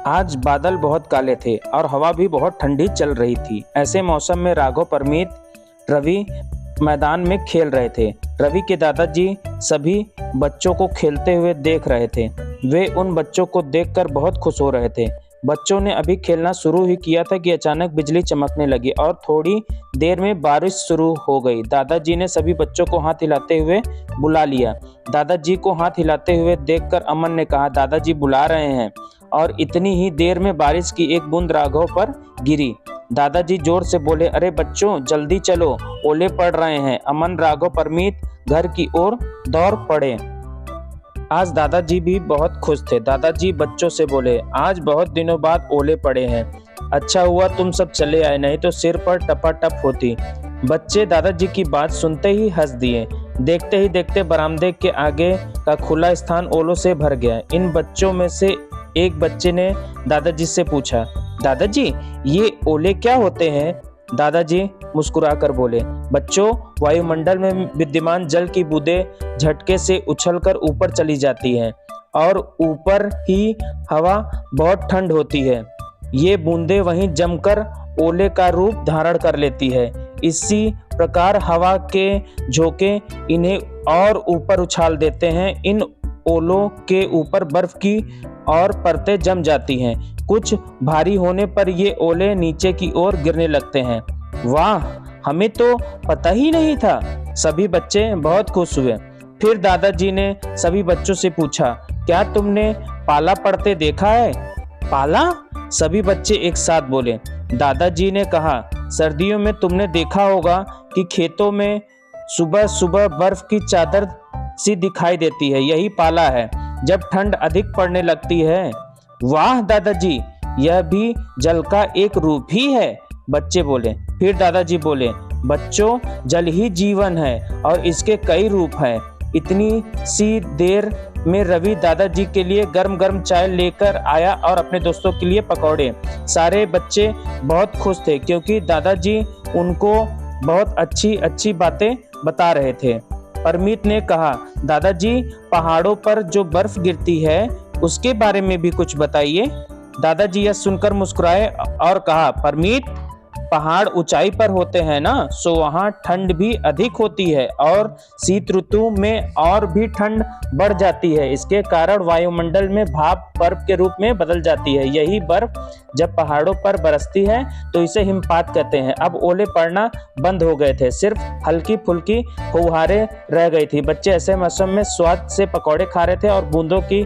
आज बादल बहुत काले थे और हवा भी बहुत ठंडी चल रही थी। ऐसे मौसम में राघव, परमीत, रवि मैदान में खेल रहे थे। रवि के दादाजी सभी बच्चों को खेलते हुए देख रहे थे। वे उन बच्चों को देखकर बहुत खुश हो रहे थे। बच्चों ने अभी खेलना शुरू ही किया था कि अचानक बिजली चमकने लगी और थोड़ी देर में बारिश शुरू हो गई। दादाजी ने सभी बच्चों को हाथ हिलाते हुए बुला लिया। दादाजी को हाथ हिलाते हुए देखकर अमन ने कहा, दादाजी बुला रहे हैं। और इतनी ही देर में बारिश की एक बूंद राघव पर गिरी। दादाजी जोर से बोले, अरे बच्चों जल्दी चलो, ओले पड़ रहे हैं। अमन, राघव, परमीत घर की ओर दौड़ पड़े। आज दादाजी भी बहुत खुश थे। दादाजी बच्चों से बोले, आज बहुत दिनों बाद ओले पड़े हैं। अच्छा हुआ तुम सब चले आए, नहीं तो सिर पर टपाटप होती। बच्चे दादाजी की बात सुनते ही हंस दिए। देखते ही देखते बरामदे के आगे का खुला स्थान ओलों से भर गया। इन बच्चों में से एक बच्चे ने दादाजी से पूछा, दादाजी ये ओले क्या होते हैं? दादाजी मुस्कुराकर बोले, बच्चों वायुमंडल में विद्यमान जल की बूंदें झटके से उछलकर ऊपर चली जाती हैं और ऊपर ही हवा बहुत ठंड होती है। ये बूंदें वहीं जमकर ओले का रूप धारण कर लेती है। इसी प्रकार हवा के झोंके इन्हें और ऊपर उछाल देते हैं। इन ओलों के ऊपर बर्फ की और परतें जम जाती हैं। कुछ भारी होने पर ये ओले नीचे की ओर गिरने लगते हैं। वाह, हमें तो पता ही नहीं था। सभी बच्चे बहुत खुश हुए। फिर दादाजी ने सभी बच्चों से पूछा, क्या तुमने पाला पड़ते देखा है? पाला? सभी बच्चे एक साथ बोले। दादाजी ने कहा, सर्दियों में तुमने देखा होगा कि खेतों में सुबह सुबह बर्फ की चादर सी दिखाई देती है, यही पाला है जब ठंड अधिक पड़ने लगती है। वाह दादाजी, यह भी जल का एक रूप ही है, बच्चे बोले। फिर दादाजी बोले, बच्चों जल ही जीवन है और इसके कई रूप हैं। इतनी सी देर में रवि दादाजी के लिए गर्म गर्म चाय लेकर आया और अपने दोस्तों के लिए पकौड़े। सारे बच्चे बहुत खुश थे क्योंकि दादाजी उनको बहुत अच्छी अच्छी बातें बता रहे थे। परमीत ने कहा, दादाजी पहाड़ों पर जो बर्फ गिरती है उसके बारे में भी कुछ बताइए। दादाजी यह सुनकर मुस्कुराए और कहा, परमीत पहाड़ ऊंचाई पर होते हैं ना, सो वहाँ ठंड भी अधिक होती है और शीत ऋतु में और भी ठंड बढ़ जाती है। इसके कारण वायुमंडल में भाप बर्फ के रूप में बदल जाती है। यही बर्फ जब पहाड़ों पर बरसती है तो इसे हिमपात कहते हैं। अब ओले पड़ना बंद हो गए थे, सिर्फ हल्की फुल्की फुहारें रह गई थी। बच्चे ऐसे मौसम में स्वाद से पकौड़े खा रहे थे और बूंदों की